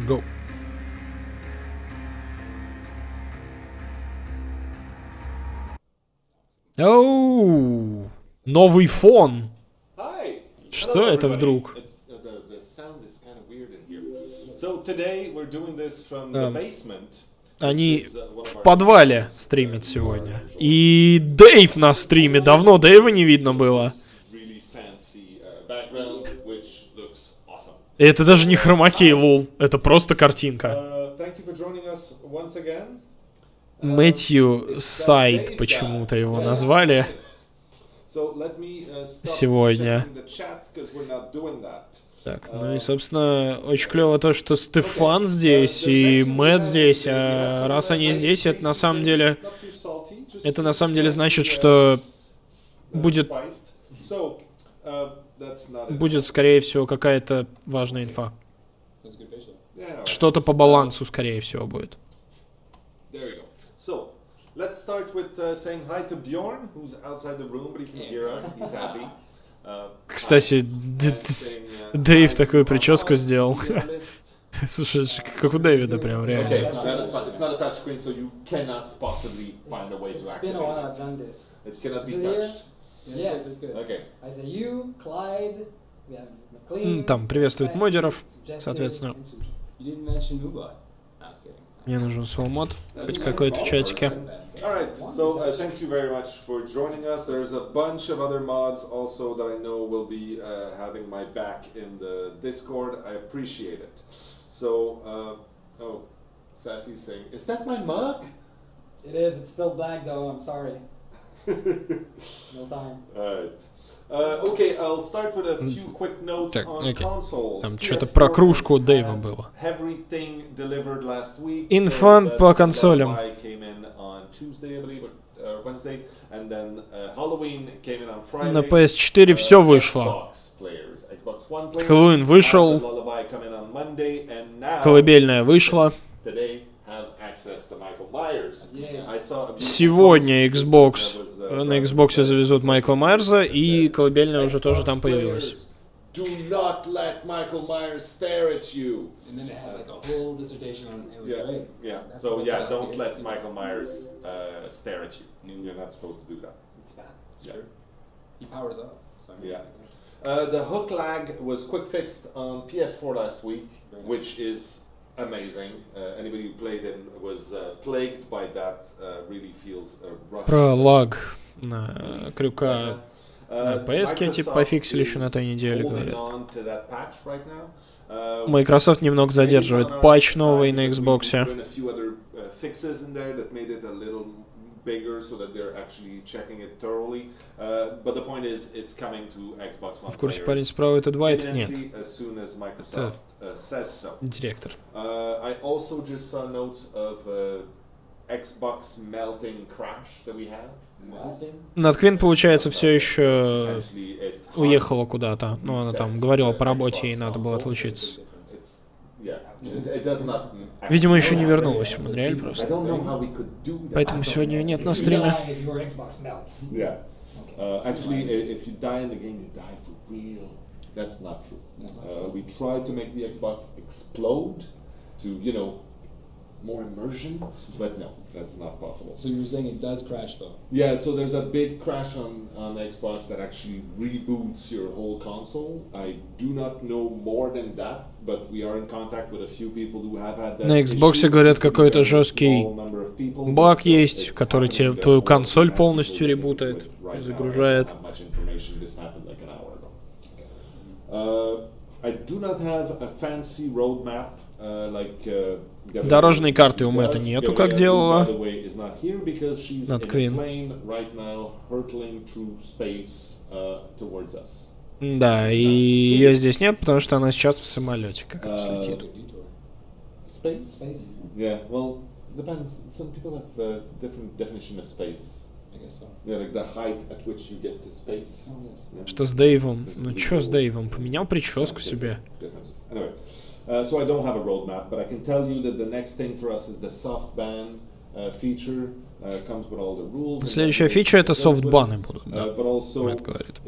Go. Оу, новый фон. Что это вдруг? Они в подвале стримят сегодня. И Дэйв на стриме. Давно Дэйва не видно было. И это даже не хромакей, лол. Это просто картинка. Мэтью Сайд почему-то его назвали сегодня. Так, ну и, собственно, очень клево то, что Стефан здесь и Мэтт здесь. А раз они здесь, это на самом деле значит, что будет, скорее всего, какая-то важная инфа. Что-то по балансу, скорее всего, будет. Let's start with saying hi to Bjorn, who's outside the room, but he can hear us. He's happy. Кстати, Дэйв такую прическу сделал. Слушай, как у Дэвида прям реально. It's not a touch screen, so you cannot possibly find a way to activate it. It cannot be touched. Yes, it's good. Okay. I say you, Clyde, we have McLean. Там приветствует модеров, соответственно. Мне нужен свой-мод, хоть какой-то в чатике. Alright, so thank you very much for joining us. There's a bunch of other mods also that I know will be having my back in the Discord. I appreciate it. So, oh, Sassy's saying, is that my mug? It is, it's still black though, I'm sorry. No time. Alright. Okay, I'll start with a few quick notes on consoles. Там что-то про кружку Дэйва было. Инфа по консолям. На PS4 все вышло. Хэллоуин вышел. Колыбельная вышла. Сегодня на Xbox завезут Майкла Майерса, и колыбельная уже тоже там появилась. Do not let Michael Myers stare at you. And then it had like a whole dissertation on it. Was great. Yeah. So yeah, don't let Michael Myers stare at you. You're not supposed to do that. It's bad. Yeah. He powers up. So yeah. The hook lag was quick fixed on PS4 last week, which is amazing. Anybody who played it was plagued by that. Really feels rushed. Про лагг на крюка. На PS-ке типа пофиксили еще на той неделе, говорят. Microsoft немного задерживает патч новый на Xbox. В курсе парень справа это Двайт? Нет. Это директор. Надквин, получается, все еще уехала куда-то. Но она там говорила по работе, ей надо было отлучиться. Видимо, еще не вернулась в Монреаль просто. Поэтому сегодня ее нет на стриме. More immersion, but no, that's not possible. So you're saying it does crash though? Yeah, so there's a big crash on Xbox that actually reboots your whole console. I do not know more than that, but we are in contact with a few people who have had that. На Xbox говорят, какой-то жесткий баг есть, который тебе твою консоль полностью ребутает, загружает. I do not have a fancy roadmap like. Дорожной карты у Мэтта нету, как делала Надквин. Да, и ее здесь нет, потому что она сейчас в самолете как раз летит. Что с Дэйвом? Ну что с Дэйвом? Поменял прическу себе. So I don't have a roadmap, but I can tell you that the next thing for us is the soft ban feature. Comes with all the rules. Следующая фича это софтбаны будут, да. But also, Мэтт говорит.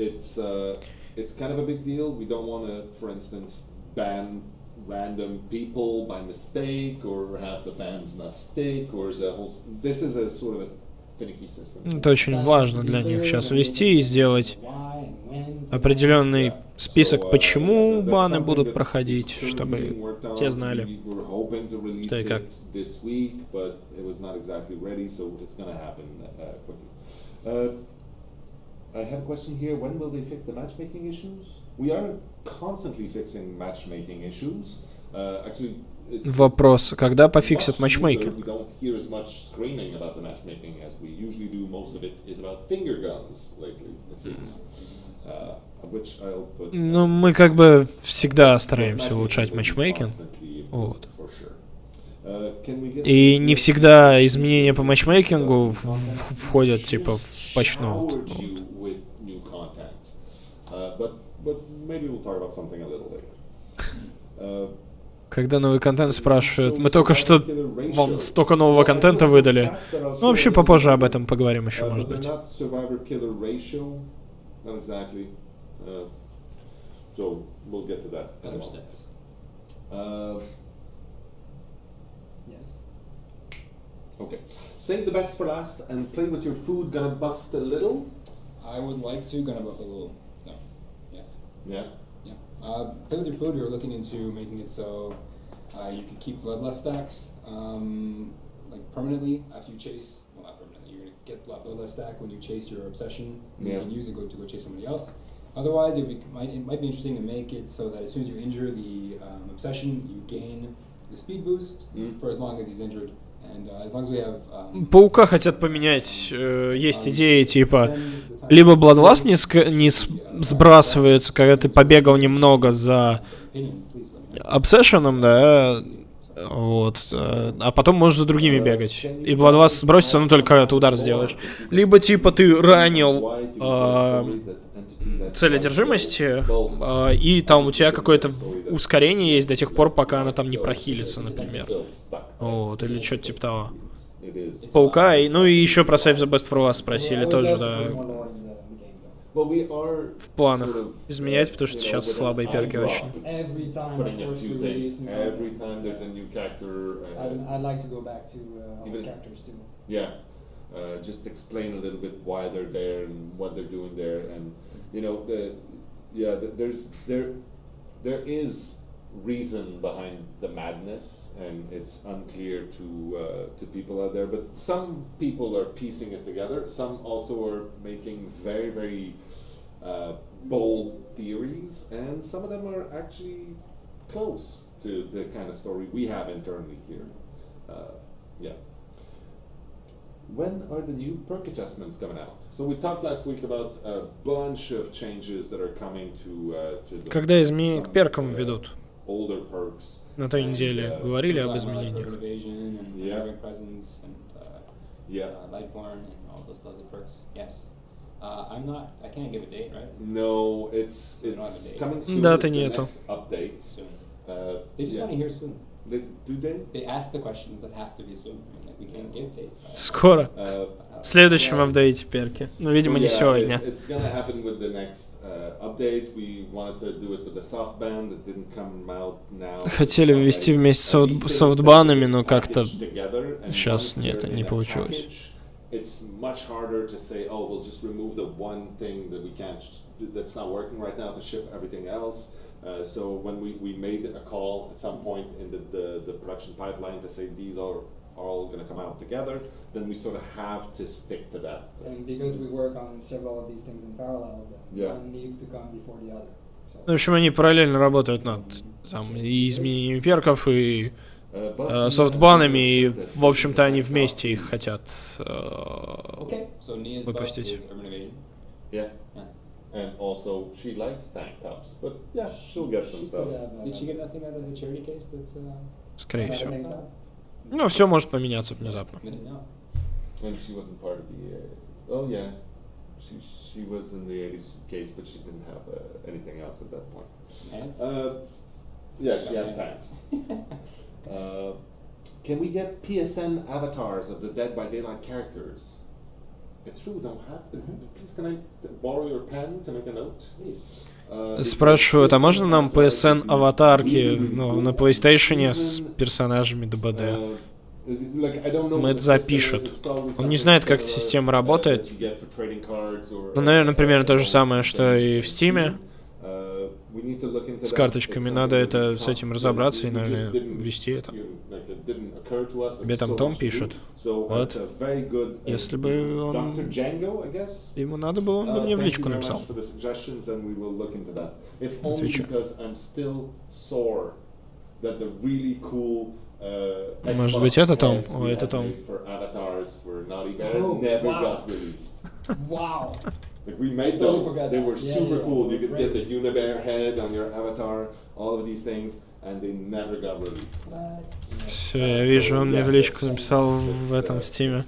it's kind of a big deal. We don't want to, for instance, ban random people by mistake, or have the bands not stick, or the whole. This is a sort of a finicky system. Это очень важно для них сейчас ввести и сделать определенный список, почему баны будут проходить, чтобы те знали, что и как. I have a question here. When will they fix the matchmaking issues? We are constantly fixing matchmaking issues. Actually, Вопрос, когда пофиксят матчмейкинг? We don't hear as much screaming about the matchmaking as we usually do. Most of it is about finger guns lately, it seems. Which I'll put. Ну, мы как бы всегда стараемся улучшать матчмейкинг. Вот. И не всегда изменения по матчмейкингу входят типа в патч-ноут. Когда новый контент спрашивают, мы только что вам столько нового контента выдали. Ну, вообще попозже об этом поговорим еще, может быть. Okay. Save the best for last and play with your food. Gonna buff a little. I would like to gonna buff a little. No. Yes. Yeah. Yeah. Play with your food. We're looking into making it so you can keep bloodlust stacks like permanently after you chase. Well, not permanently. You're gonna get bloodlust stack when you chase your obsession, and you can use it to go chase somebody else. Otherwise, it might be interesting to make it so that as soon as you injure the obsession, you gain the speed boost for as long as he's injured. Паука хотят поменять. Есть идеи типа либо Bloodlust не сбрасывается, когда ты побегал немного за обсессионом, да, вот, а потом можешь за другими бегать. И Bloodlust сбросится, но только когда ты удар сделаешь. Либо типа ты ранил цель одержимости, и там у тебя какое-то ускорение есть до тех пор, пока она там не прохилится, например. Вот, или что-то типа того. Паука, ну и еще про Save the Best for Last спросили тоже, да. В планах изменять, потому что сейчас слабые перки очень. Just explain a little bit why they're there and what they're doing there, and you know, there is reason behind the madness, and it's unclear to people out there. But some people are piecing it together. Some also are making very, very bold theories, and some of them are actually close to the kind of story we have internally here. Yeah. When are the new perk adjustments coming out? So we talked last week about a bunch of changes that are coming to the Когда изменения к перкам ведут? Older perks. На той неделе говорили об изменениях. I can't give a date, right? No, it's coming soon. Даты it's the нету. next update. Soon. They just want to hear soon. Do they? They ask the questions that have to be soon. I mean, like, we can't give dates. Скоро. В следующем апдейте перки. Ну, видимо, не сегодня. It's gonna happen with the next update. We wanted to do it with the soft band. It didn't come out now. Хотели ввести вместе с софтбанами, но как-то сейчас нет, не получилось. It's much harder to say, oh, we'll just remove the one thing that we can't, that's not working right now, to ship everything else. So when we made a call at some point in the production pipeline to say these are all going to come out together, then we sort of have to stick to that. And because we work on several of these things in parallel, one needs to come before the other. В общем, они параллельно работают над там, и изменениями перков, и софтбанами, и, в общем-то, они вместе их хотят выпустить. And also, she likes tank tops, but yeah, she'll get some stuff. Did she get nothing out of the charity case that's Скорее всего. Ну, все может поменяться внезапно. And she wasn't part of the... oh, yeah. She was in the 80s case, but she didn't have anything else at that point. Pants? Yeah, she had pants. Can we get PSN avatars of the Dead by Daylight characters? It's true, we don't have... Please, can I borrow your pen to make a note? Please. Спрашивают, а можно нам PSN аватарки на PlayStation с персонажами ДБД? Мэтт запишет. Он не знает, как эта система работает. Ну, наверное, примерно то же самое, что и в Steam. С карточками надо с этим разобраться и, наверное, ввести это. Тебе там Том пишет. Вот. Если бы он... Ему надо было, он бы мне в личку написал. Отвечаю. Может быть, это Том? О, это Том. Wow. Like we made those, they were super cool. You could get the Unibear head on your avatar, all of these things, and they never got released. Все, я вижу, он мне в личку написал в этом Steam.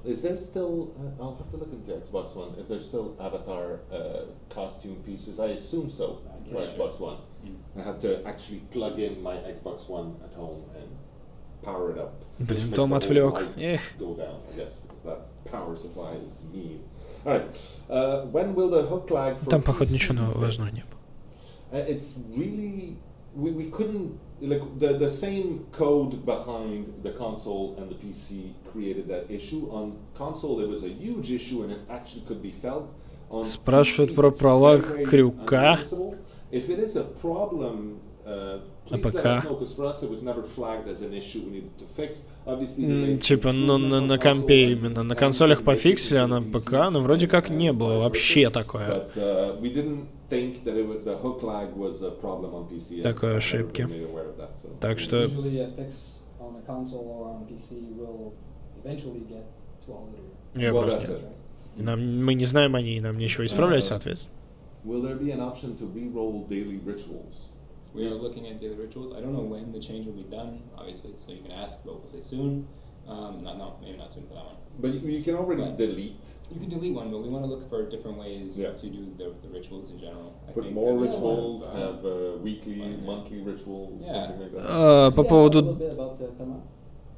Is there still? I'll have to look into Xbox One if there's still avatar costume pieces. I assume so for Xbox One. I have to actually plug in my Xbox One at home and power it up. Блин, Том отвлек. Go down, I guess, because that power supply is mean. All right. When will the hook lag for Там, походу, PC ничего be важного fixed? не было. It's really we couldn't like the same code behind the console and the PC created that issue. On console, it was a huge issue and it actually could be felt. On Спрашивают PC, про it's пролаг very, very крюка. unnoticeable. If it is a problem, please let us know, because for us it was never flagged as an issue we needed to fix. Obviously, Типа, ну, на компе именно. На консолях пофиксили, а на ПК, но вроде как не было вообще такое. Такой ошибки. Так что... Я просто... Мы не знаем о ней, нам нечего исправлять, соответственно. Will there be an option to re-roll daily rituals? We are looking at daily rituals. I don't know when the change will be done, obviously, so you can ask, but we'll say soon. Maybe not soon for that one. But you can already delete. You can delete one, but we want to look for different ways to do the rituals in general. Put more rituals, have weekly, monthly rituals, something like that. По поводу...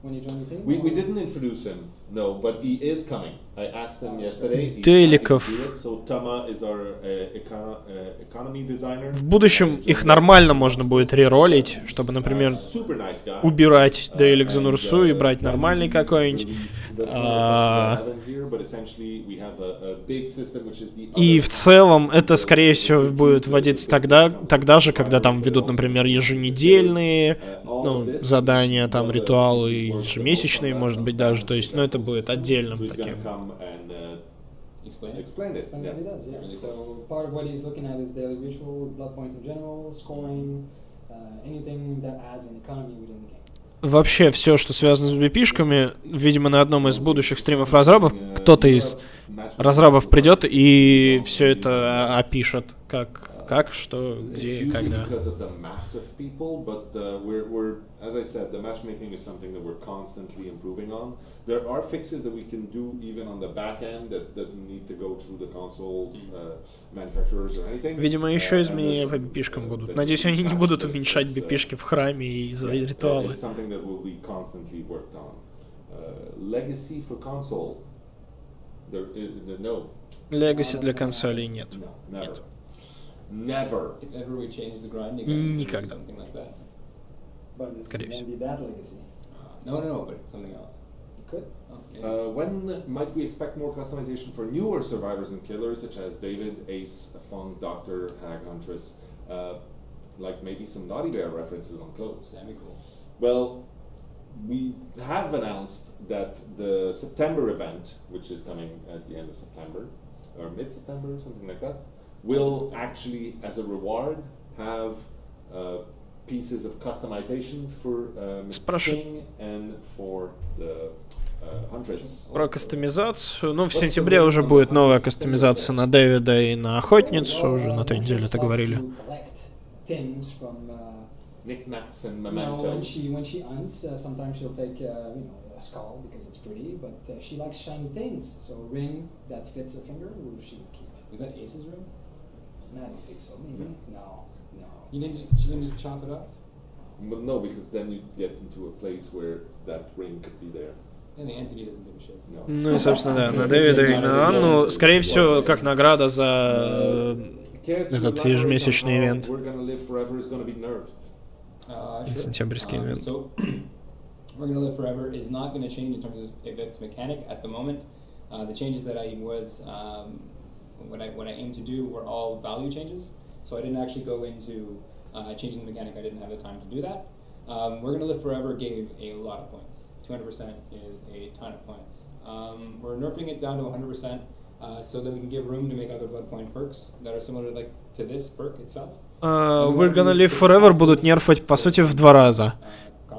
We didn't introduce him, no, but he is coming. I asked him yesterday. Деликов. So Tama is our economy designer. В будущем их нормально можно будет реролить, чтобы, например, убирать Дейлик за Нурсу и брать нормальный какой-нибудь. И в целом это, скорее всего, будет вводиться тогда же, когда там ведут, например, еженедельные задания, там ритуалы ежемесячные, может быть, даже. То есть, это будет отдельным таким. Explain it. Yeah. So part of what he's looking at is daily ritual, blood points in general, scoring, anything that adds an economy within the game. Вообще все, что связано с BP-шками, видимо, на одном из будущих стримов разрабов кто-то из разрабов придет и все это опишет, как, что, где, когда. As I said, the matchmaking is something that we're constantly improving on. There are fixes that we can do even on the back end that doesn't need to go through the consoles, manufacturers or anything. Видимо, еще изменения по BP-шкам будут. Надеюсь, они не будут уменьшать BP-шки в храме и за ритуалы. It's something that will be constantly worked on. Legacy for console. No. Legacy для консолей нет. Нет. Never. If ever we change the grinding, никогда. Something like that. But this won't be that legacy. No, but something else. It could. When might we expect more customization for newer survivors and killers, such as David, Ace, Fung, Doctor, Hag, Huntress, like maybe some Naughty Bear references on clothes? That'd be cool. Well, we have announced that the September event, which is coming at the end of September, or mid-September, something like that, will actually, as a reward, have pieces of customization for King and for the Huntress. Про кастомизацию. В сентябре уже будет новая кастомизация на Дэвида и на Охотницу. Уже на той неделе это говорили. Knickknacks and mementos. No, when she hunts, sometimes she'll take a skull because it's pretty, but she likes shiny things. So a ring that fits her finger, she would keep. Is that Ace's ring? No, I don't think so. Maybe. No. You didn't just chop it off? But no, because then you get into a place where that ring could be there. And the entity doesn't give a shit. Ну и, собственно, да, на Дэвида и на Анну, скорее всего, как награда за этот ежемесячный ивент. Сентябрьский ивент. We're gonna live forever is not going to change in terms of its mechanic at the moment. The changes that I was, what I aimed to do were all value changes. So I didn't actually go into changing the mechanic. I didn't have the time to do that. We're gonna live forever gave a lot of points. 200% is a ton of points. We're nerfing it down to 100%. So that we can give room to make other blood point perks that are similar to this perk itself. We're Gonna Live Forever будут нерфать, по сути, в 2 раза.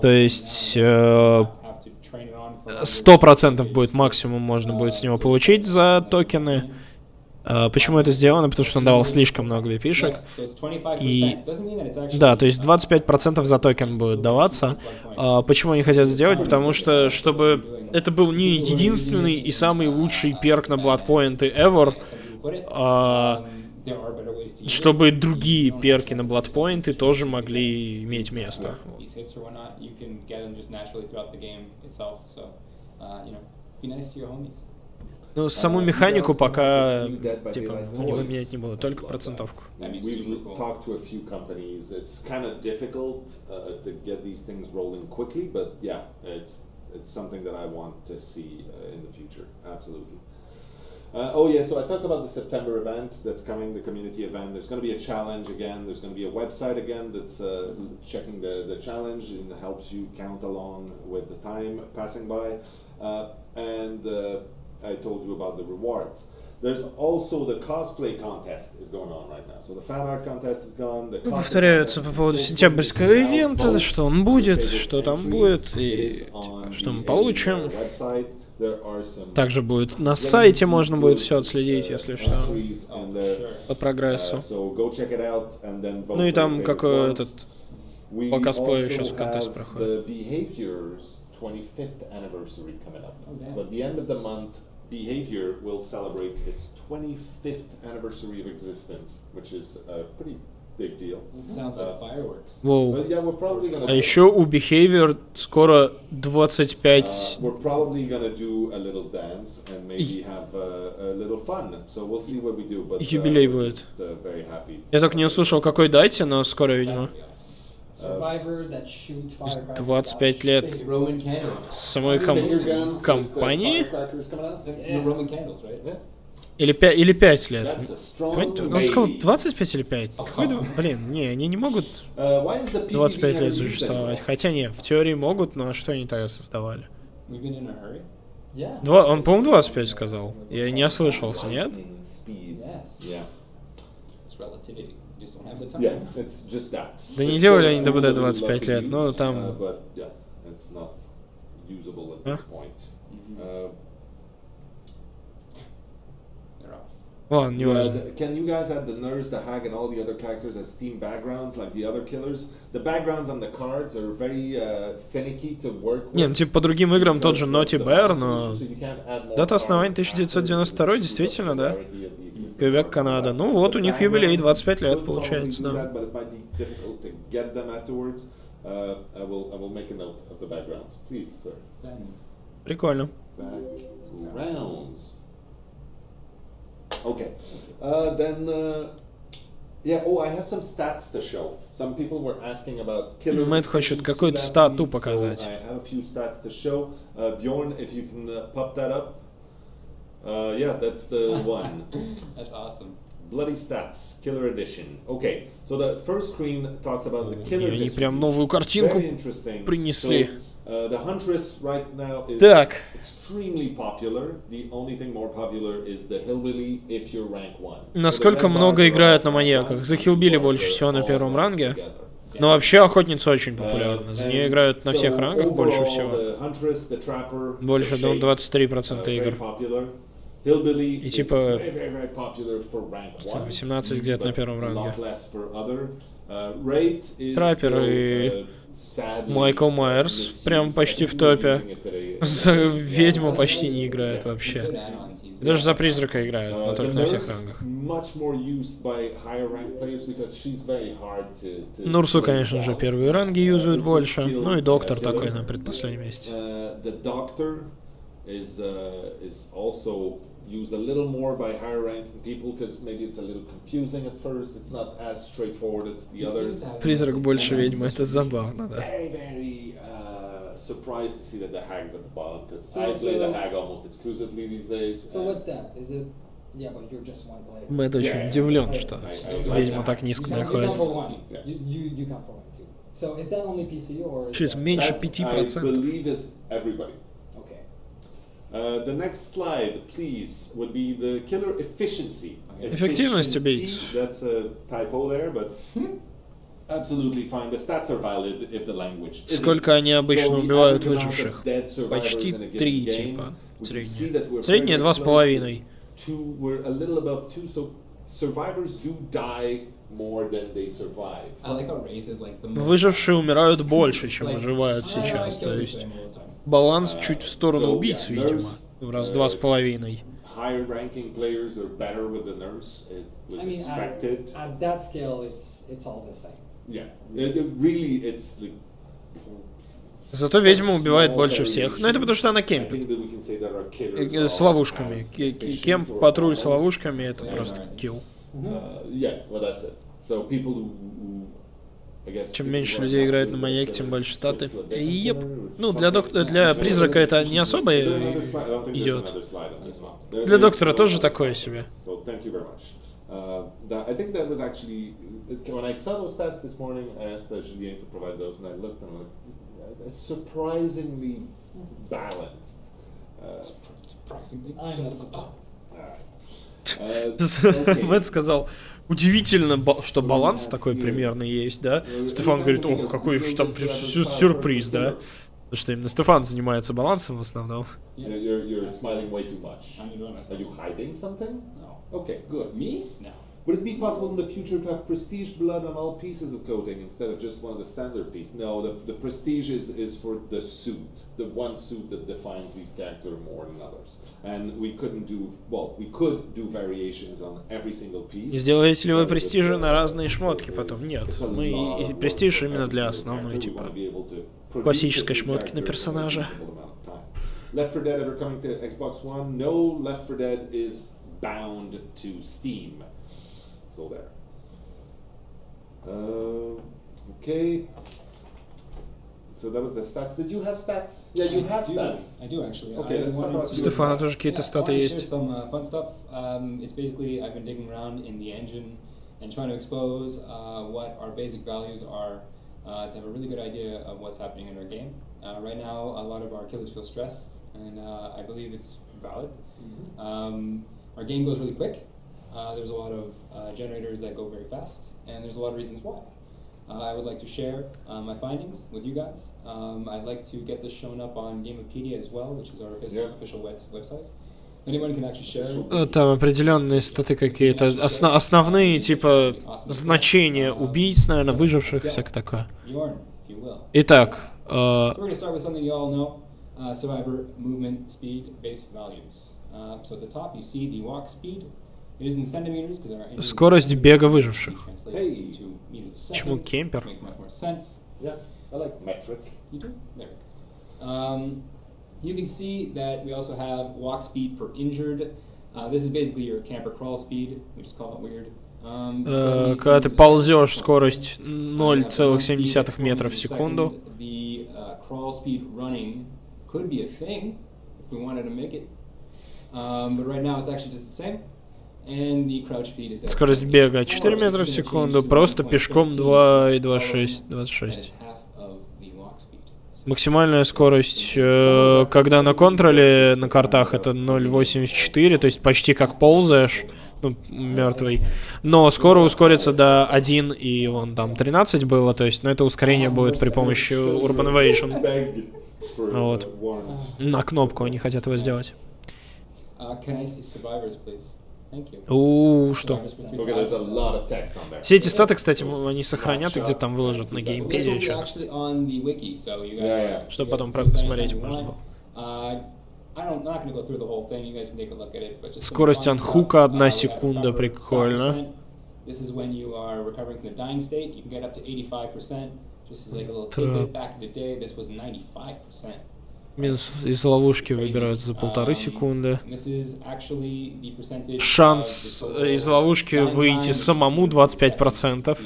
То есть 100% будет максимум можно будет с него получить за токены. Почему это сделано? Потому что он давал слишком много випишек. И да, то есть 25% за токен будет даваться. Почему они хотят сделать? Потому что, чтобы это был не единственный и самый лучший перк на бладпоинты ever, чтобы другие перки на бладпоинты тоже могли иметь место. Ну, саму механику пока, типа, у него менять не буду, только процентовку. Oh yeah, so I talked about the September event that's coming, the community event. There's going to be a challenge again. There's going to be a website again that's checking the challenge and helps you count along with the time passing by. And I told you about the rewards. There's also the cosplay contest is going on right now. So the fan art contest is gone. Повторяются по поводу сентябрьского ивента, что он будет, что там будет и что мы получим. Также будет на сайте, можно будет все отследить, если что, по прогрессу. Ну и там какой этот по косплею сейчас контест проходит. Behavior will celebrate its 25th anniversary of existence, which is a pretty big deal. It sounds like fireworks. Wow. Yeah, we're probably gonna. А еще у Behavior скоро 25. We're probably gonna do a little dance and maybe have a little fun. So we'll see what we do. But юбилей будет. Very happи. Я только не услышал, какой дате, но скоро, видимо. 25 лет самой компании? Или 5 лет? Он сказал 25 или 5? Блин, не, они не могут 25 лет существовать. Хотя нет, в теории могут, но что они тогда создавали? Он, по-моему, 25 сказал. Я не ослышался, нет? Да не делали они ДБД 25 лет, но там... Ладно, не важно. Can you guys add the nurse, the hag, and all the other characters as theme backgrounds, like the other killers? The backgrounds on the cards are very finicky to work with. Не, ну типа по другим играм тот же Naughty Bear, но... Дата основания 1992, действительно, да? Квебек, Канада. Ну вот, у них юбилей 25 лет, получается, да. Прикольно. Okay, yeah. Oh, I have some stats to show. Some people were asking about killer. Мэтт хочет какую-то стату показать. I have a few stats to show. Bjorn, if you can pop that up. Yeah, that's the one. That's awesome. Bloody Stats, Killer Edition. Okay, so the first screen talks about the Killer Edition. Они прям новую картинку принесли. The Huntress right now is extremely popular. The only thing more popular is the Hillbilly if you're rank 1. Насколько много играют на маньяках? За Hillbilly больше всего на первом ранге. Но вообще охотница очень популярна. За нее играют на всех рангах больше всего. Больше, 23% игр. И типа 18 где-то на первом ранге. Траппер и Майкл Майерс прям почти в топе. За ведьму почти не играет вообще. Даже за призрака играют, но только на всех рангах. Нурсу, конечно же, первые ранги юзают больше. Ну и доктор такой на предпоследнем месте. Is also used a little more by higher ranking people because maybe it's a little confusing at first. It's not as straightforward as the others. Призрак больше ведьмы, это забавно, да. Very surprised to see that the hag's at the bottom because I play the hag almost exclusively these days. So what's that? Is it? Yeah, but you're just one player. Мэтт очень удивлен, что ведьма так низко находится. You come for one too. So is that only PC or? Чуть меньше 5%. I believe is everybody. Okay. The next slide, please, would be the killer efficiency. Эффективность убийц. That's a typo there, but absolutely fine. The stats are valid if the language isn't. Сколько они обычно убивают выживших? Почти 3, типа, среднее. Среднее 2,5. We're a little above 2, so survivors do die more than they survive. Выжившие умирают больше, чем выживают сейчас. То есть баланс чуть в сторону убийц, видимо, в раз 2,5. Higher ranking players are better with the nerfs. It was expected. At that scale, it's all the same. Yeah, really, it's like. Зато ведьма убивает больше всех. Но это потому что она кемпит. С ловушками. Кемп, патруль с ловушками, это просто килл. Чем меньше людей играет на маньяке, тем больше статы. Еп. Ну, для призрака это не особо идет. Для доктора тоже такое себе. I think that was actually when I saw those stats this morning, I asked Julien to provide those, and I looked and I'm like, surprisingly balanced. Surprisingly, I'm not surprised. Мэтт сказал, удивительно, что баланс такой примерно есть, да? Стефан говорит, ох, какой же там сюрприз, да? Потому что именно Стефан занимается балансом в основном. You're smiling way too much. Are you hiding something? No. Okay, good. Me? No. Would it be possible in the future to have prestige blood on all pieces of clothing instead of just one of the standard pieces? No, the prestige is for the suit, the one suit that defines these characters more than others. And we couldn't do, well, we could do variations on every single piece. Сделаете ли вы престижи на разные шмотки потом? Нет, мы престиж именно для основной, типа, классической шмотки на персонажа. Left 4 Dead ever coming to Xbox One? No, Left 4 Dead is bound to Steam. Still there. Okay. So that was the stats. Did you have stats? Yeah, you have stats. I do actually. Okay, let's talk about Стефана тоже какие-то статы есть. Some fun stuff. It's basically I've been digging around in the engine and trying to expose what our basic values are to have a really good idea of what's happening in our game. Right now, a lot of our killers feel stressed, and I believe it's valid. Our game goes really quick. There's a lot of generators that go very fast, and there's a lot of reasons why. I would like to share my findings with you guys. I'd like to get this shown up on Gamepedia as well, which is our official website. Anyone can actually share. Там определенные статы какие-то, основные типа значения убийц, наверное, выживших, всякое такое. Итак, So we're going to start with something you all know, survivor movement speed base values. So at the top you see the walk speed. It is in centimeters because our скорость бега выживших. Hey. Почему кемпер? Yeah, I like metric. You do? There we go. You can see that we also have walk speed for injured. This is basically your camper crawl speed. We just call it weird. Когда ты ползешь, скорость 0,7 метров в секунду. The crawl speed running could be a thing if we wanted to make it. But right now it's actually just the same. And the crouch speed is скорость бега 4 метра в секунду, просто пешком 2,26. Максимальная скорость, когда на контроле на картах, это 0,84, то есть почти как ползаешь, ну, мертвый. Но скоро ускорится до 1, и вон там 13 было, то есть, но это ускорение будет при помощи Urban Evasion. Вот. На кнопку они хотят его сделать. Что? Все эти статы, кстати, они сохранят и где-то там выложат на геймпеде еще. Чтобы потом посмотреть можно было. Скорость анхука 1 секунда, прикольно. Минус из ловушки выбираются за 1,5 секунды. Шанс из ловушки выйти самому 25%.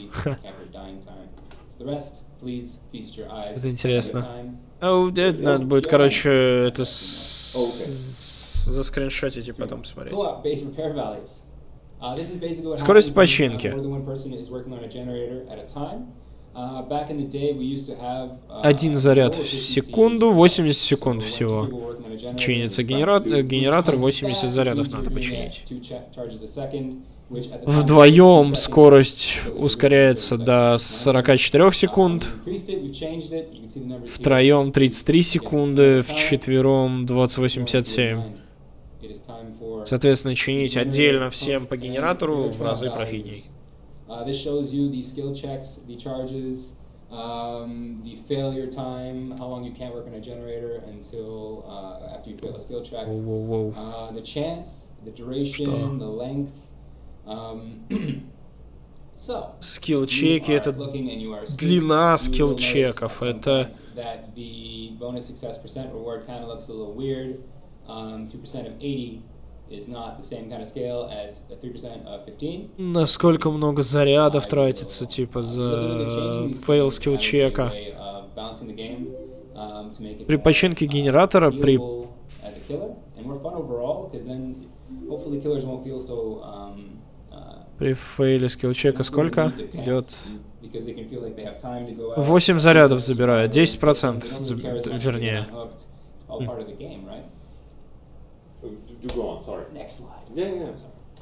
Это интересно. Надо будет, короче, это заскриншотить и потом посмотреть. Скорость починки. 1 заряд в секунду, 80 секунд всего. Чинится генератор, 80 зарядов надо починить. Вдвоем скорость ускоряется до 44 секунд. Втроем 33 секунды, вчетвером 2087. Соответственно, чинить отдельно всем по генератору в разы профитней. This shows you the skill checks, the charges, the failure time, how long you can't work on a generator until after you fail a skill check. The chance, the duration, the length. So, скилл-чеки — это длина скилл-чеков. Это 2% of 80 is not the same kind of scale as 3% of 15. Насколько много зарядов тратится, типа, за фейл скилл-чека. При починке генератора, при фейле скилл-чека сколько идет? 8 зарядов забирает, 10%, вернее. Do go on, sorry. Next slide.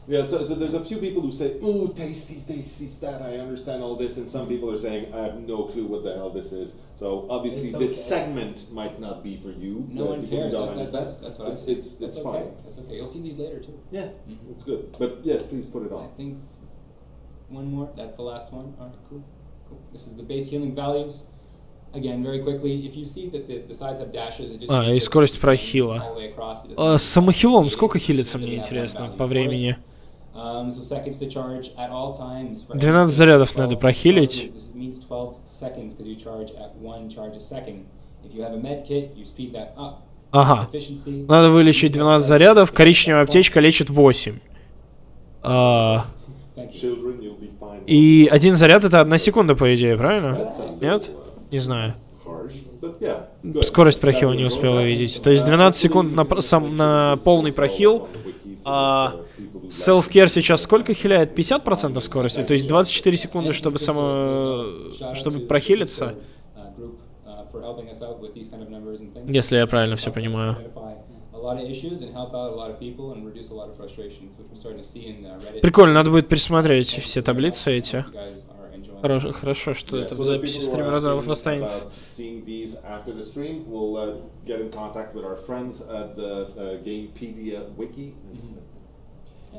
Yeah, so there's a few people who say, "Oh, tasty stat, I understand all this," and some people are saying, "I have no clue what the hell this is." So obviously this segment might not be for you. No one cares. That's what I said. It's fine. That's okay. You'll see these later too. Yeah, it's good. But yes, please put it on. I think one more. That's the last one. All right, cool. This is the base healing values. Again, very quickly, if you see that the sides have dashes, it just и скорость прохила. С самохилом сколько хилится, мне интересно, по времени? 12 зарядов надо прохилить. Ага. Надо вылечить 12 зарядов, коричневая аптечка лечит 8. И 1 заряд — это 1 секунда, по идее, правильно? Нет? Не знаю. Скорость прохила не успел увидеть. То есть 12 секунд на полный прохил. Self-care сейчас сколько хиляет? 50% скорости? То есть 24 секунды, чтобы прохилиться? Если я правильно все понимаю. Прикольно, надо будет пересмотреть все таблицы эти. Хорошо, что это в записи стрима разрабов останется.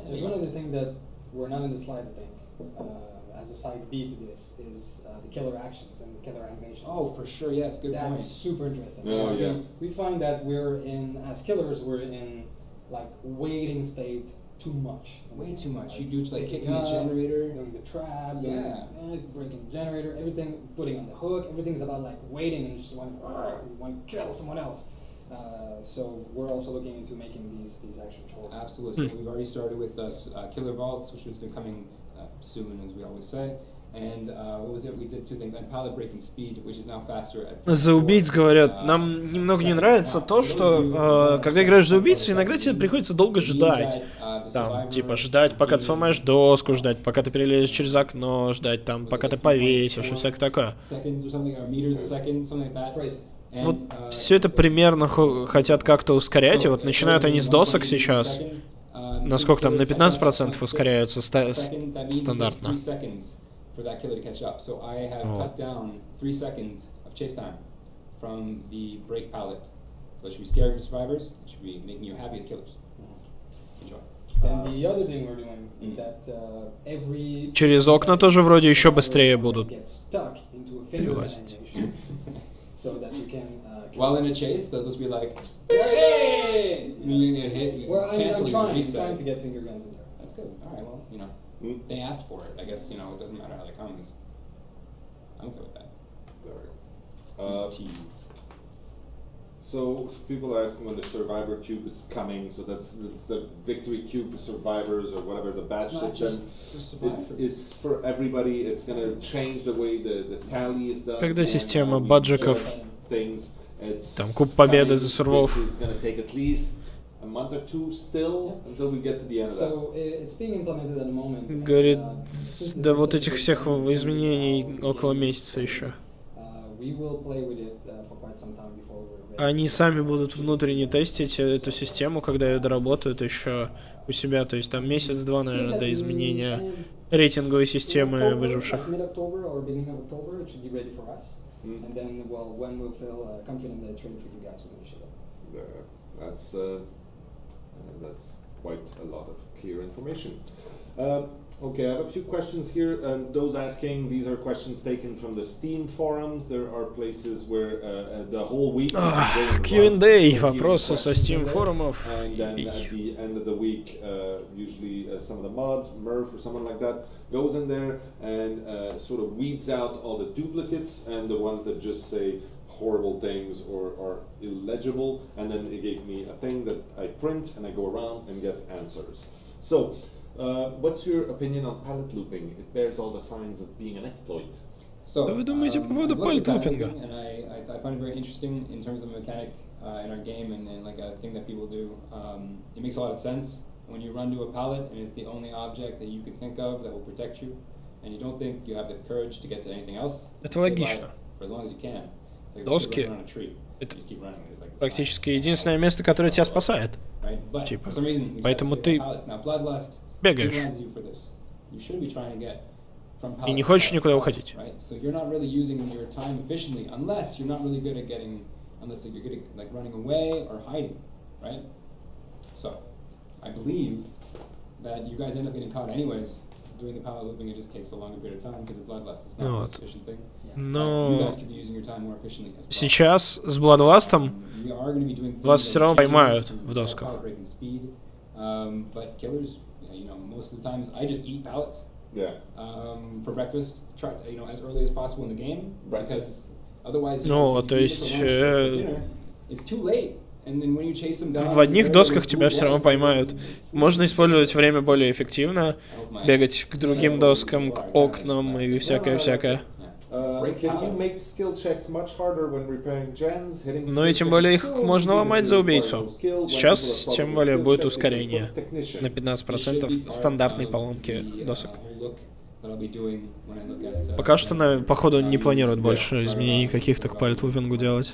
There's one other thing that we're not in the slides, I think, as a side B to this, is the killer actions and the killer animations. Oh, for sure, yes, good point. That's super interesting. Oh, yeah. We find that as killers, we're in like waiting state too much. Way too much. You do like kicking the generator, doing the trap, breaking the generator, everything, putting on the hook. Everything's about like waiting and just want to kill someone else. So we're also looking into making these actions shorter. Absolutely. So we've already started with killer vaults, which is coming soon, as we always say. And what was it? We did 2 things. And pallet breaking speed, which is now faster at. За убийц говорят, нам немного не нравится то, что когда играешь за убийцу, иногда тебе приходится долго ждать. Там, типа, ждать, пока ты сломаешь доску, ждать, пока ты перелезешь через окно, ждать, там, пока ты повесишь и всякое такое. Вот все это примерно хотят как-то ускорять, и вот начинают они с досок сейчас. Насколько там, на 15% ускоряются стандартно. For that killer to catch up. So I have cut down 3 seconds of chase time from the break pallet. So it should be scary for survivors. It should be making you happy as killers. Enjoy. And the other thing we're doing is that every через окна тоже вроде еще быстрее будут перевозить. So that you can while in a chase, they'll just be like, hey! You get hit, cancel your reset. I'm trying to get finger guns in there. That's good. All right, well, you know. They asked for it. I guess, you know, it doesn't matter how they come. I'm okay with that. There we go. So people are asking when the survivor cube is coming. So that's the victory cube for survivors or whatever the badge system. It's for everybody. It's gonna change the way the tally is done. Когда система баджиков, там куб победы за сурвов. Говорит, до вот этих всех изменений около месяца еще. Они сами будут внутренне тестить эту систему, когда ее доработают еще у себя. То есть там месяц-два, наверное, до изменения рейтинговой системы выживших. That's quite a lot of clear information. Okay, I have a few questions here, and those asking, these are questions taken from the Steam forums. There are places where the whole week Q&A, вопросы со Steam форумов. And then at the end of the week, usually some of the mods, Murph or someone like that, goes in there and sort of weeds out all the duplicates and the ones that just say horrible things or are illegible, and then it gave me a thing that I print and I go around and get answers. So, what's your opinion on palette looping? It bears all the signs of being an exploit. So, Что вы думаете по поводу палет-лупинга? And I find it very interesting in terms of a mechanic in our game and like a thing that people do. It makes a lot of sense when you run to a palette and it's the only object that you can think of that will protect you, and you don't think you have the courage to get to anything else. Это логично. For as long as you can. Доски — это практически единственное место, которое тебя спасает. Типа, поэтому ты бегаешь и не хочешь никуда уходить. Doing the palette looping, it just takes a longer period of time because of bloodlust. It's not Ну a вот. efficient thing. Но сейчас с Bloodlust'ом вас все равно поймают в досках. But killers, you know, most of the times I just eat pallets. Yeah. For breakfast, try, you know, as early as possible in the game, because otherwise, Ну, то есть it's too late. в одних досках тебя все равно поймают. Можно использовать время более эффективно, бегать к другим доскам, к окнам и всякое-всякое. Ну и тем более их можно ломать за убийцу. Сейчас тем более будет ускорение на 15% стандартной поломки досок. Пока что, походу, не планируют больше изменений каких-то к палет-лупингу делать.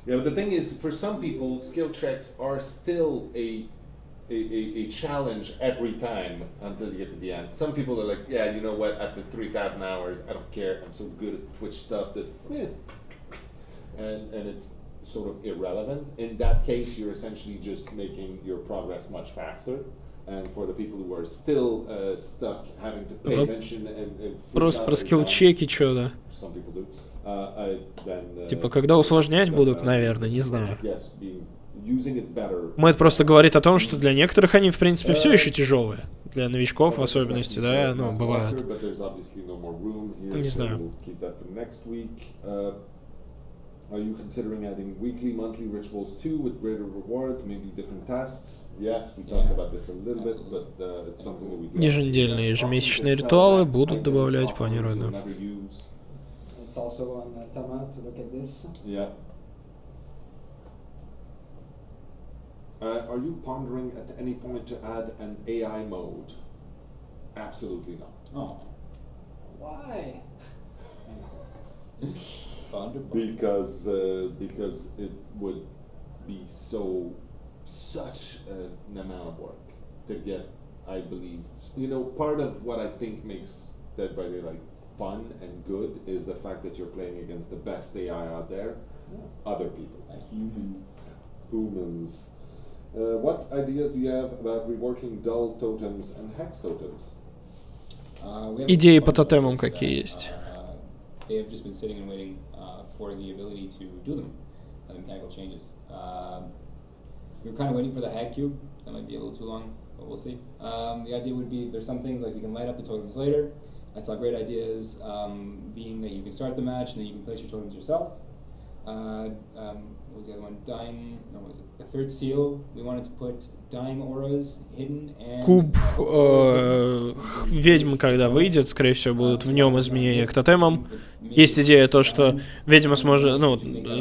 Yeah, but the thing is, for some people, skill checks are still a challenge every time until you get to the end. Some people are like, yeah, you know what, after 3,000 hours, I don't care, I'm so good at Twitch stuff that, and it's sort of irrelevant. In that case, you're essentially just making your progress much faster. And for the people who are still stuck, having to pay attention and просто про скилл-чеки что, да? Some people do. Типа, когда усложнять будут, наверное, не знаю. Мэтт просто говорит о том, что для некоторых они, в принципе, все еще тяжелые. Для новичков в особенности, да, ну, бывают. Не знаю. Are you considering adding weekly, monthly rituals too, with greater rewards, maybe different tasks? Yes, we talked about this a little bit, but it's something that we do. Еженедельные, ежемесячные ритуалы будут добавлять, планирую, да. It's also on Tama to look at this. Yeah. Are you pondering at any point to add an AI mode? Absolutely not. Oh. Why? Because it would be such an amount of work to get, I believe. You know, part of what I think makes Dead by Daylight fun and good is the fact that you're playing against the best AI out there, other people. Humans. What ideas do you have about reworking dull totems and hex totems? Идеи по тотемам какие есть? They have just been sitting and waiting for the ability to do them, the mechanical changes. We were kind of waiting for the hag cube. That might be a little too long, but we'll see. The idea would be there's some things like you can light up the totems later. I saw great ideas being that you can start the match and then you can place your totems yourself. What was the other one? Dying. No, what was it? The third seal. We wanted to put dying auras hidden and. Куб ведьмы, когда выйдет, скорее всего, будут в нем изменения к тотемам. Есть идея то, что ведьма сможет, ну,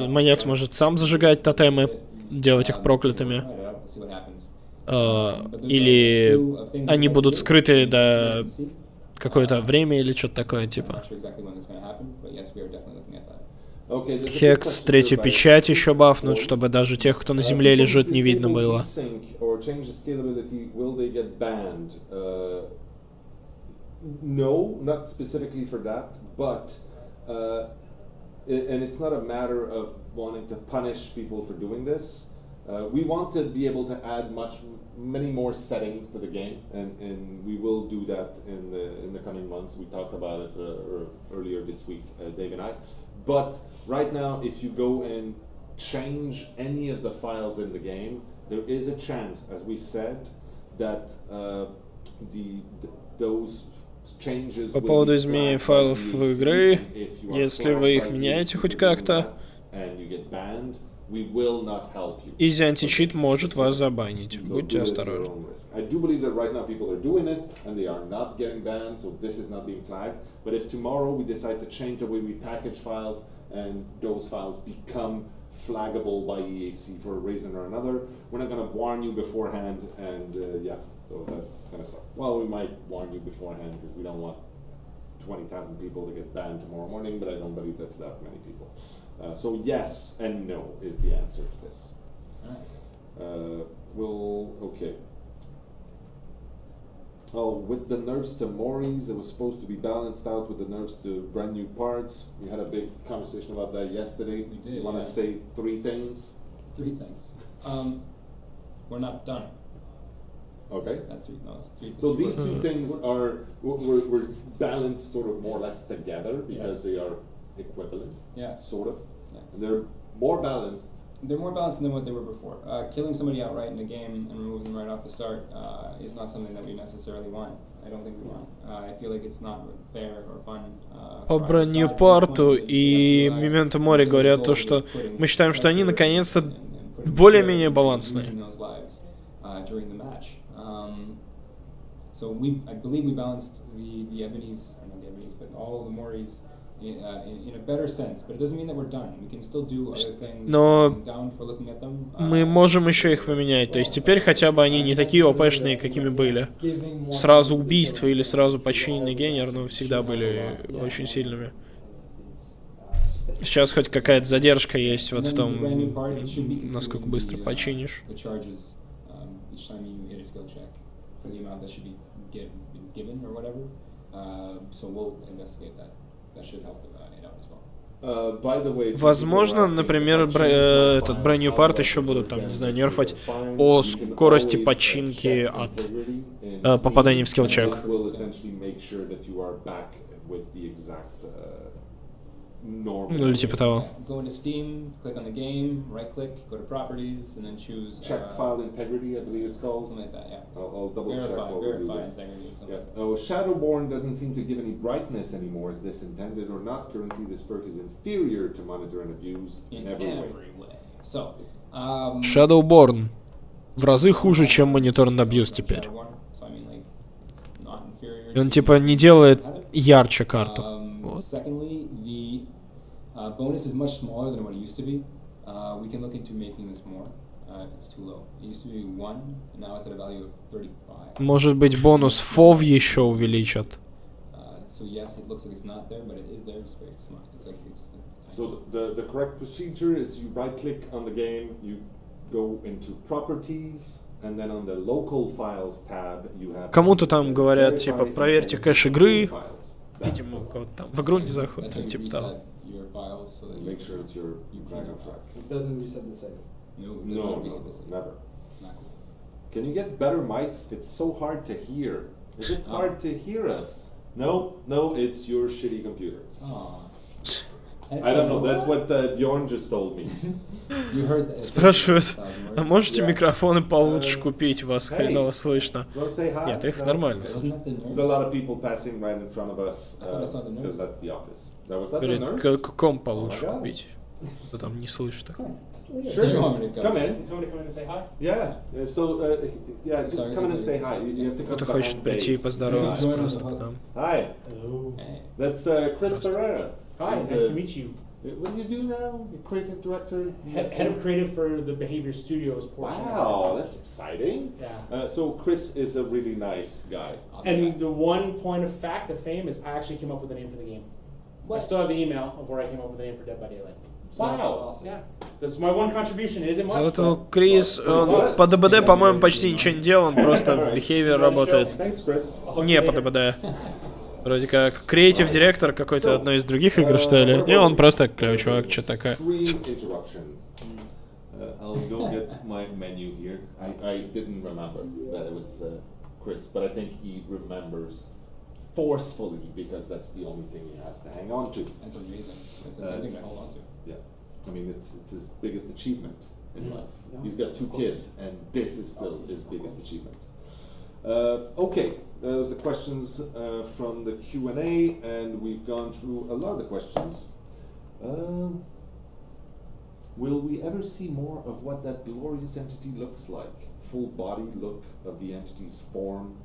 маньяк сможет сам зажигать тотемы, делать их проклятыми. Или они будут скрыты до какое-то время или что-то такое, типа. Хекс, третью печать еще бафнут, чтобы даже тех, кто на земле лежит, не видно было. No, not specifically for that, but and it's not a matter of wanting to punish people for doing this. We want to be able to add many more settings to the game, and we will do that in the coming months. We talked about it earlier this week, Dave and I. But right now, if you go and change any of the files in the game, there is a chance, as we said, that those changes. По поводу изменения файлов игры, если вы их меняете хоть как-то, Easy Anti-Cheat может вас забанить. Будьте осторожны. I do believe that right now people are doing it and they are not getting banned, so this is not being flagged. But if tomorrow we decide to change the way we package files and those files become flaggable by EAC for a reason or another, we're not going to warn you beforehand, and yeah, so that's kind of suck. Well, we might warn you beforehand because we don't want 20,000 people to get banned tomorrow morning, but I don't believe that's that many people. So yes and no is the answer to this. Okay. Oh, with the nerfs to Moris, it was supposed to be balanced out with the nerfs to brand new parts. We had a big conversation about that yesterday. We did. You want to say three things? Three things. We're not done. Okay. That's three. No, it's three. So these two things are we're balanced sort of more or less together because they are equivalent. Yeah. Sort of. Yeah. And they're more balanced. They're more balanced than what they were before. Killing somebody outright in a game and removing them right off the start is not something that we necessarily want. I don't think we want. I feel like it's not fair or fun. По Бронепорту и Мементо Мори говорят то, что мы считаем, что они наконец-то более-менее балансные. So I believe we balanced the Ebonies, not the Ebonies, but all the Moris in a better sense. But it doesn't mean that we're done. We can still do other things. Но down for looking at them. Мы можем еще их поменять. То есть теперь хотя бы они не такие ОПшные, какими были. Сразу убийства или сразу починенный генер, но всегда были очень сильными. Сейчас хоть какая-то задержка есть вот в том, насколько быстро починишь. For the amount that should be given or whatever, so we'll investigate that. That should help it out as well. By the way, возможно, например, этот бронепарт еще будут там, не знаю, нерфать о скорости починки от попадания в скилл-чек. Ну или типа того. Go into Steam, click on the game, right click, go to properties, and then choose. Check file integrity, I believe it's called. Something like that, yeah. I'll double check while we do this. Integrity. Yeah. Oh, Shadowborn doesn't seem to give any brightness anymore. Is this intended or not? Currently, this perk is inferior to monitor and abuse in every way. So, Shadowborn в разы хуже, чем монитор and abuse теперь. Он типа не делает ярче карту. Вот. Secondly, the bonus is much smaller than what it used to be. We can look into making this more if it's too low. It used to be 1, and now it's at a value of 35. Может быть, бонус FOV еще увеличат. So yes, it looks like it's not there, but it is there. It's very smart. It's like it's just. So the correct procedure is you right-click on the game, you go into properties, and then on the local files tab you have. Кому-то там говорят типа проверьте кэш игры. Видимо, у кого-то там в игру не заходит, типа того. Make sure it's your track. It doesn't reset the save. No, never. Can you get better mics? It's so hard to hear. Is it hard to hear us? No, it's your shitty computer. I don't know. That's what Bjorn just told me. Спрашивают, а можете микрофоны получше купить? Вас хреново слышно. Нет, их нормально. There's a lot of people passing right in front of us because that's the office. Говорит, комп получше купить. Кто там не слышит их. Sure. Do you want me to Come go? in. Can somebody come in and say hi? Yeah. So, yeah, just Sorry, come in and is say it- hi. You have to come Кто-то хочет behind прийти и Dave. поздороваться Join просто us. к нам. Hi. Hello. Hey. That's Chris Ferreira. Hi, He's, nice to meet you. What do you do now? You're creative director? Head of creative for the Behavior Studios portion. Wow, that's exciting. Yeah. So Chris is a really nice guy. Awesome. And the one point of fact of fame is I actually came up with the name for the game. I still have the email of where I came up with the name for Dead by Daylight. Wow. Awesome. Yeah. That's my one contribution. It isn't much. Зовут but- его Крис, он по ДБД, по-моему, почти ничего не делал, он просто в Behavior работает. Thanks, Chris. Не по ДБД. Вроде как креатив директор какой-то одной из других игр, что ли. И он просто клевый чувак, что такое. Extreme interruption. I'll go get my menu here. I didn't remember that it was Chris, but I think he remembers forcefully because that's the only thing he has to hang on to. That's amazing. That's amazing to hold on to. Yeah, I mean it's his biggest achievement in Mhm. life. Yeah, He's got two of course. kids, and this is still his biggest achievement. Okay, those are the questions from the Q&A, and we've gone through a lot of the questions. Will we ever see more of what that glorious entity looks like? Full body look of the entity's form?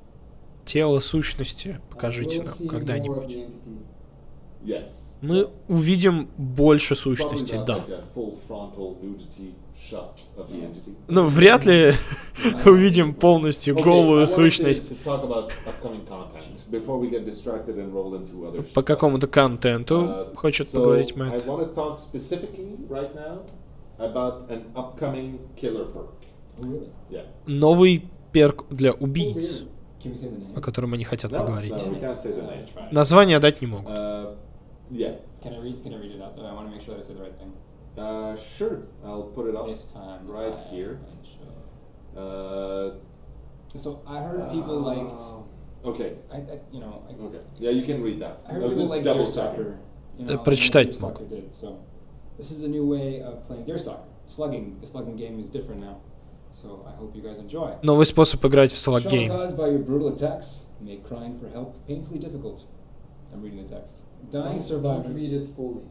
Тело сущности покажите We'll нам see more of когда-нибудь. the entity. Yes. Мы увидим больше Probably сущности, not да. like a full frontal nudity shot of the entity. Но вряд ли увидим полностью Okay, I голую wanted сущность to talk about upcoming content before we get distracted and roll into other по stuff. какому-то контенту. Хочет So поговорить I Мэтт. want to talk specifically right now about an upcoming killer perk. Oh, really? Yeah. Новый перк для Oh, убийц, really? Can we say the name? о котором они хотят No, поговорить. no, we can't say the name. Название дать не могут. Yeah. Can I read it out though? I want to make sure that I say the right thing. Sure. I'll put it up This time. right here. So I heard people liked. Okay. Okay. Yeah, you can read that. I heard That was people a like double Deerstalker. Прочитать Deerstalker did. So this is a new way of playing Deerstalker. Slugging. The slugging game is different now. So I hope you guys enjoy. Новый способ играть в Trauma слаг гейм. caused by your brutal attacks make crying for help painfully difficult. I'm reading the text. Dying Don't survivors. read it fully.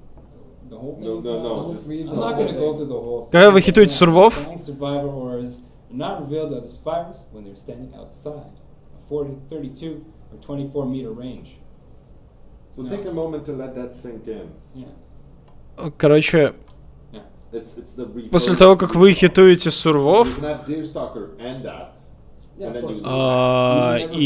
The whole thing No, is no, not- no. Don't Just read I'm not going to go through the whole thing. Когда вы хитуете сурвов, Dying survivor ores are not revealed to the survivors when they're standing outside a 40, 32, or 24 meter range. So No. take a moment to let that sink in. Yeah. короче, It's the после reverse. того, как вы хитуете You сурвов can have Deerstalker and that. Yeah, And of then course. you-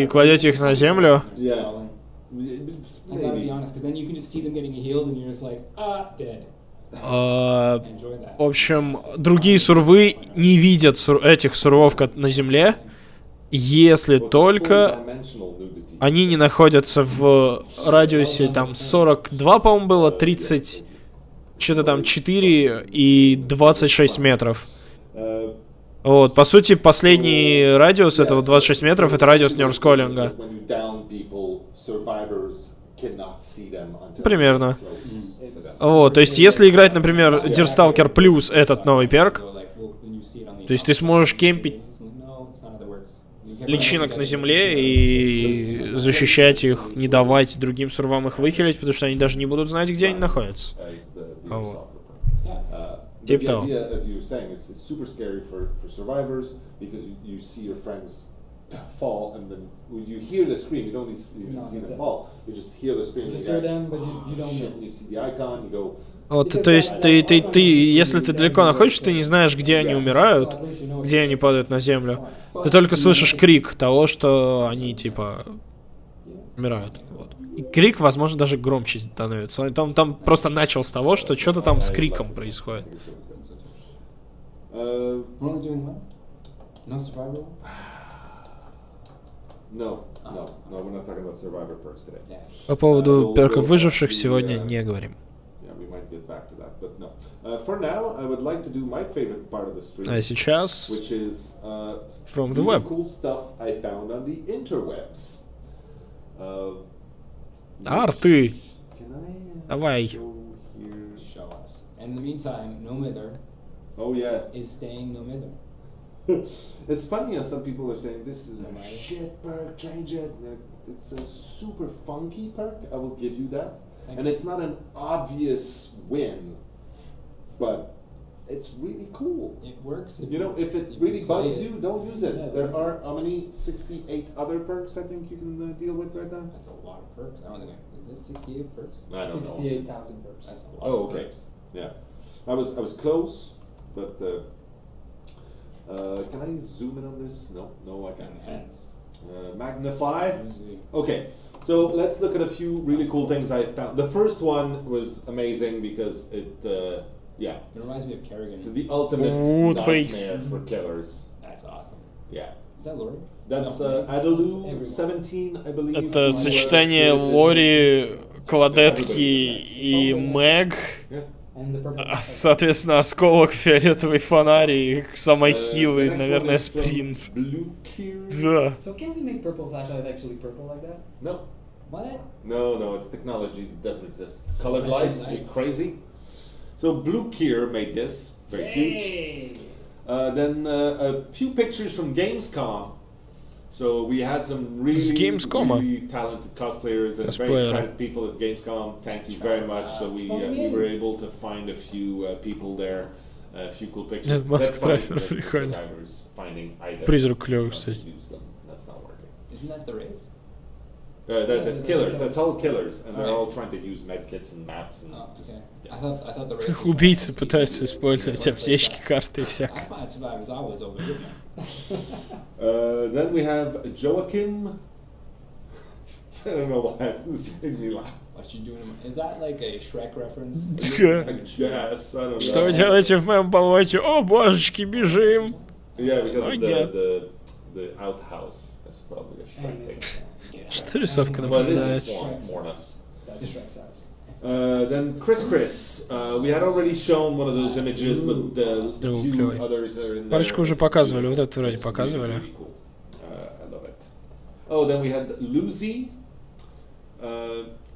и кладете их на землю, Yeah. I gotta be Maybe. honest, because then you can just see them getting healed and you're just like, dead. а, Enjoy that. в общем, другие сурвы не видят этих сурвов на земле, если But только full-dimensional nudity. они не находятся в радиусе там 42, по-моему, было, 30, что-то там 4 и 26 метров. Uh, Вот, по сути, последний радиус этого 26 метров, это радиус нёрсколлинга. When you down people, survivors cannot see them until Примерно. they're close to them. Вот, то есть, если играть, например, Deerstalker плюс этот новый перк, То то есть ты сможешь кемпить личинок на земле и защищать их, не давать другим сурвам их выхилить, потому что они даже не будут знать, где они находятся. As the Oh. Deerstalker. But Tip the top. idea, as you were saying, is it's super scary for survivors because you see your friends fall and then you hear the scream. You don't even No, see that's them it. fall. You just hear the scream. You and just you're hear like, them, but you don't shit, know. and you see the icon. You go. Вот, то есть, ты, если ты далеко находишься, ты не знаешь, где они умирают, So at least you know где it's- они падают на землю. Ты только слышишь крик того, что они, типа, умирают. Вот. И крик, возможно, даже громче становится. Он там просто начал с того, что что-то там с криком происходит. Uh, We're only doing one? No survival? no, we're not talking about survivor perks today. Yeah. По поводу перков выживших сегодня не говорим. Yeah, we might get back to that, but no. For now, I would like to do my favorite part of the stream, А сейчас which is from the really web. cool stuff I found on the interwebs. Арты, Can I давай. go here? Show us. In the meantime, no mither Oh yeah. is staying no mither. It's funny how some people are saying this is a Right. shit perk, change it. It's a super funky perk, I will give you that. Thank And you. it's not an obvious win but it's really cool. It works. You know, if it you really play bugs it. you, don't use it. Yeah, There use are how many 68 other perks I think you can deal with right now. That's a lot of perks. I don't think is it 68 perks? I don't know. 68,000 perks. That's a lot. Oh, of okay. perks. Yeah, I was close, but can I zoom in on this? No, I can't. Enhance. Magnify. Usually. Okay, so let's look at a few really cool things I found. The first one was amazing because it, yeah, It reminds me of Kerrigan. so the ultimate Wood face. nightmare for killers. That's awesome. Yeah, Is that Lori? that's No. Adelu 17, I believe. Это who, сочетание created this. Лори, Кладетки и Мэг, Yeah. And the purple. соответственно, осколок, фиолетовый фонарь и самый The хилый, next one наверное, is from спринт. Blue Kier. Да. So can we make purple flashlight actually purple like that? No, What? no, it's technology that doesn't exist. Colored That's lights, are you lights. crazy? So Blue Kier made this, very cute. Hey! Then a few pictures from Gamescom. So we had some really, Gamescom? really talented cosplayers and very Cosplayer. excited people at Gamescom. Thank you very much. So we were able to find a few people there, a few cool pictures. Нет, Mask That's funny, Trapper that's the прикольно. survivors finding items, Призрак клёвый, trying to кстати. use them. That's not working. Isn't that the Wraith? That's killers. That's all killers, and they're Alright. all trying to use medkits and maps and Oh, just. okay. Yeah. I thought the Wraith. was Убийцы from пытаются CG. использовать Yeah, аптечки, what карты и I всякое. find survivors always overwritten. Then we have Joachim. I don't know why this made me laugh. What you doing? Is that like a Shrek reference? I guess I don't Что know. вы делаете в моем болоте? О, божечки, бежим! Yeah, because Oh, of yeah. the outhouse. That's probably a Shrek And it's thing. Что рисовка But it напоминает? is Mornas. That's Shrek's house. Then Chris. We had already shown one of those images, but the few клёвый. others are in there. Парочку уже It's показывали, beautiful. вот это вроде It's показывали. Really, really cool. I love it. Oh, then we had Lucy.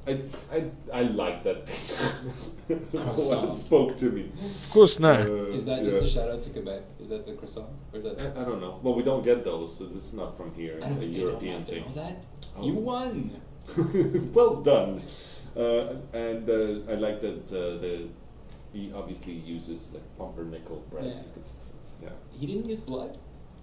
I like that picture. Well, it spoke to me. Вкусно! Is that just a shout out to Quebec? Is that the croissant? Or is that? I don't know. Well, we don't get those, so this is not from here. It's a They don't European have to thing. know that. Oh. You won. Well done. And I like that he obviously uses like pumpernickel bread. Yeah. Because, yeah. He didn't use blood.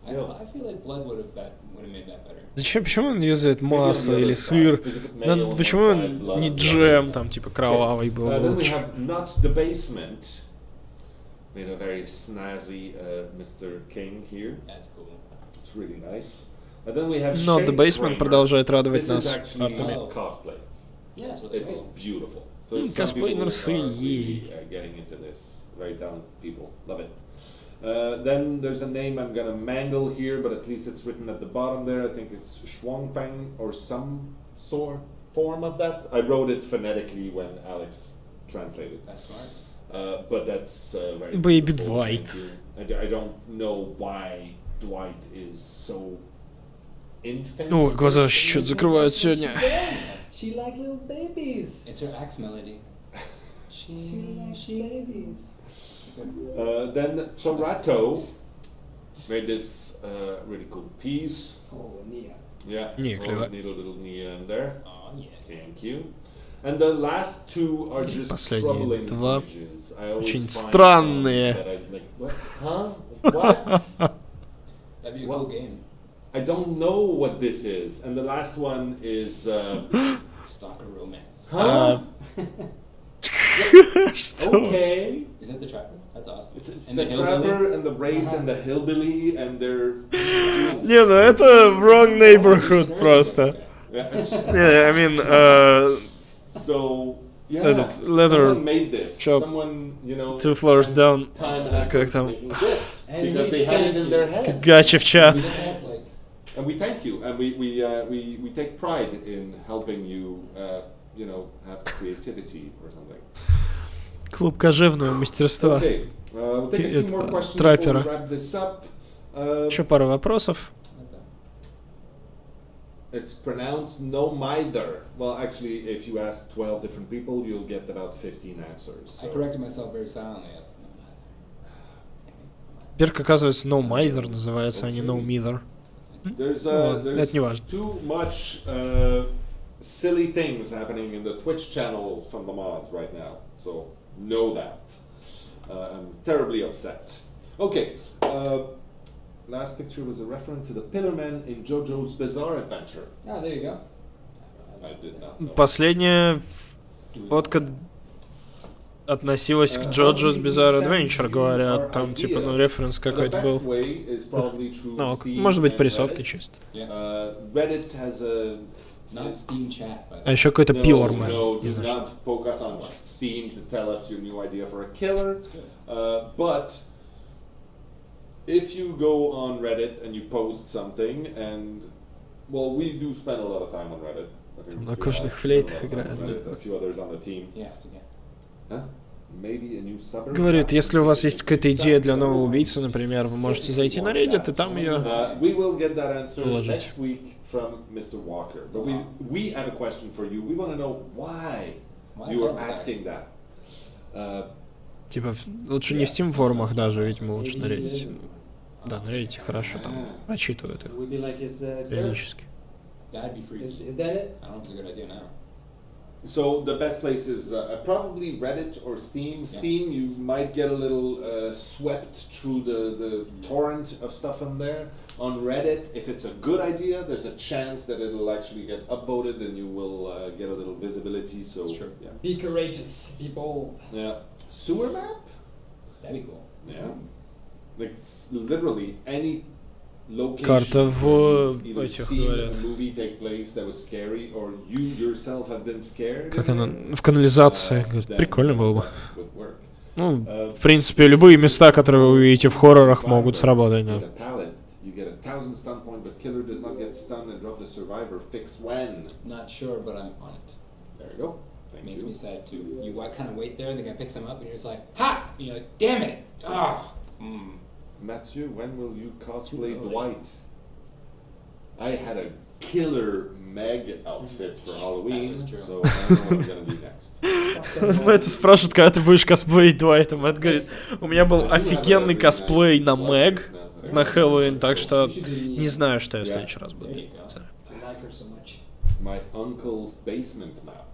No. I feel like blood would have made that better. Зачем, почему он юзает масло или сыр? Надо, почему он не джем, там, типа, кровавый был Then we лучше? have Not the Basement. Made a very snazzy Mr. King here. That's cool. It's really nice. And then we have Not the Shade Basement Brainer. продолжает радовать This is нас actually артами. cosplay. Yeah, that's what's It's cool. beautiful. So Mm, some cosplay people nursery, are really, yeah. getting into this. Very talented people. Love it. Then there's a name I'm gonna mangle here, but at least it's written at the bottom there. I think it's Shuangfang or some sort form of that. I wrote it phonetically when Alex translated. That's smart. But that's very Baby beautiful. Dwight. Thank you. I don't know why Dwight is so infant. Ой, глаза чуть-чуть закрывают сегодня. Yes! She likes little babies! It's her axe melody. She likes babies. Then Torato made this really cool piece. Oh, Nia. Yeah, Nia, so клево. need a little Nia in there. Oh yeah. Thank you. And the last two are just Последние troubling два images. I always очень find странные. some that I'm like, what? Huh? What? That'd be a What? cool game. I don't know what this is. And the last one is Stalker romance. huh? Что? Okay. Is that the trapper? That's awesome. It's And the hillbilly? trapper and the wraith and the hillbilly and they're doing Не, ну это wrong neighborhood просто. Yeah. Не, I mean, So yeah, Этот leather someone made this. shop Someone, you know, 2 floors spent down. time and effort Как там? making this And because we they had it thank in you. their heads. Гача в чат. Like, And we thank you, and we take pride in helping you, you know, have creativity or something. Клуб кожевного мастерства. Okay, we'll take a few more Это, questions before we траппера. wrap this up. Еще пару вопросов. like that. It's pronounced no mither. Well, actually, if you ask 12 different people, you'll get about 15 answers. I So. corrected myself very silently. I was like, no matter. Перк, оказывается, No Mither называется, а не No Mither. There's Ну, это не важно. too much silly things happening in the Twitch channel from the mods right now, so know that. I'm terribly upset. Okay, last picture was a reference to the Pillarmen in JoJo's Bizarre Adventure. Ah, there you go. I did not know. Последняя фотка относилась к JoJo's Bizarre Adventure, говорят, там типа, ну, референс какой-то был. Ну, может быть, порисовки чисто. Reddit has a Not Steam chat, А еще какой-то пилор, no, не do знаю, not focus on Steam to tell us your new idea for a killer. But if you go on Reddit and you post something, and well, we do spend a lot of time on Reddit. там на кожаных флейтах играют. A few others on the team. Yes, again. Huh? Maybe a new suburb. Говорит, если у вас есть какая-то идея для нового убийцы, например, вы можете зайти на Reddit и там ее We will get that answer вложить. next week from Mr. Walker. But we have a question for you. We want to know why you are asking that. Типа, лучше не в Steam форумах даже, видимо, лучше на Reddit. Да, на Reddit хорошо там прочитывают их Would be like his периодически. That'd be freaky. Is that it? I don't know if it's a good idea now. So the best place is probably Reddit or Steam. Steam, you might get a little swept through the torrent of stuff on there. On Reddit, if it's a good idea, there's a chance that it'll actually get upvoted and you will get a little visibility. So Sure. yeah. Be courageous. Be bold. Yeah. Sewer map? That'd be cool. Yeah. Like literally any location Карта в where you've either этих, seen говорят. a movie take place that was scary or you yourself have been scared. Как она в канализации. Говорит, then прикольно было бы. that would work. Ну, в принципе, любые места, которые вы увидите в хоррорах, могут сработать, да. You get a pallet, you get 1,000 stun point, but killer does not get stunned and drop the survivor. Fix when? Not sure, but I'm on it. There you go. Thank Makes you. me sad too. You kind of wait there, and the guy picks him up, and you're just like, "Ha!" And you're like, "Damn it!" Ah. Matthew, when will you cosplay Too early. Dwight? I had a killer Meg outfit for Halloween, That was true. so I don't know what I'm gonna do next. Мэтт спрашивает, когда ты будешь косплеить Дуайта. Мэтт говорит, у меня был офигенный косплей на Мэг на Хэллоуин, так что не знаю, что я в следующий раз буду. There you go. Не знаю. I like her so much. My uncle's basement map.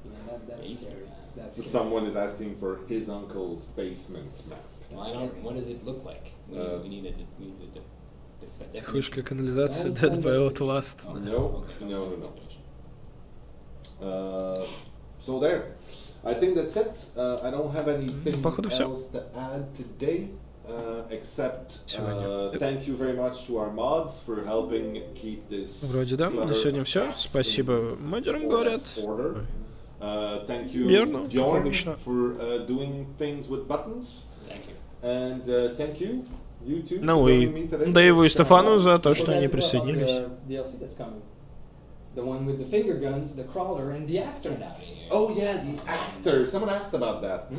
Yeah, that's scary. That's So scary. someone is asking for his uncle's basement map. Well, I don't. What does it look like? We need a definition. Тихушка канализация, Dead by Outlast. Oh, No, okay, no, that's no, a no. So there. I think that's it. I don't have anything Походу всё. else to add today, except Сегодня. thank you very much to our mods for helping keep this Вроде да, на сегодня clutter все. of tabs Спасибо in модерам, more or говорят. less order. Thank you, Верно, как Bjorn, обычно. for doing things with buttons. Thank you. And thank you, you two, Ну for и joining me today. Дэйву и Стефану за то, Don't что forget они about присоединились. the DLC that's coming. The one with the finger guns, the crawler, and the actor. Get out of here. Oh yeah, the actor. Someone asked about that.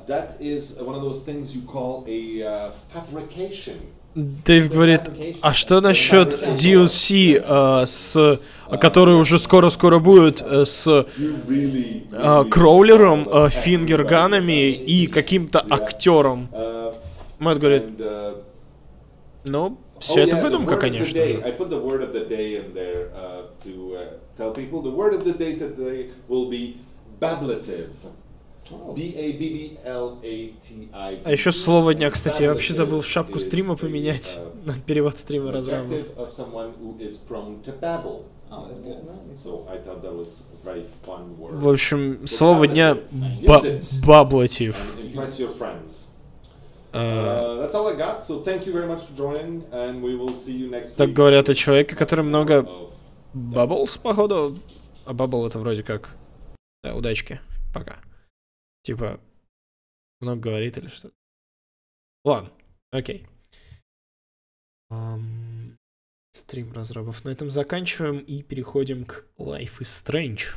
That is one of those things you call a fabrication. Дэйв говорит, а что насчет DLC, который уже скоро будет, с You really кроулером, фингерганами и каким-то актером? Мэтт говорит, ну, все это выдумка, конечно. I put the word of the day in there to tell people. The word of the day today will be bablative. B-A-B-B-L-A-T-I-V. А еще слово дня, кстати, я вообще забыл шапку стрима поменять на перевод стрима разрабов. Of someone who is prone to babble. Oh, that's good. So I thought that was a very fun word. В общем, слово дня баблатив. Impress your friends. That's all I got. So thank you very much for joining, and we will see you next week. Так говорят о человеке, который много бабблс, походу. А бабл это вроде как... Да, удачки. Пока. Типа, много говорит или что-то. Ладно, окей. Стрим разрабов на этом заканчиваем и переходим к Life is Strange.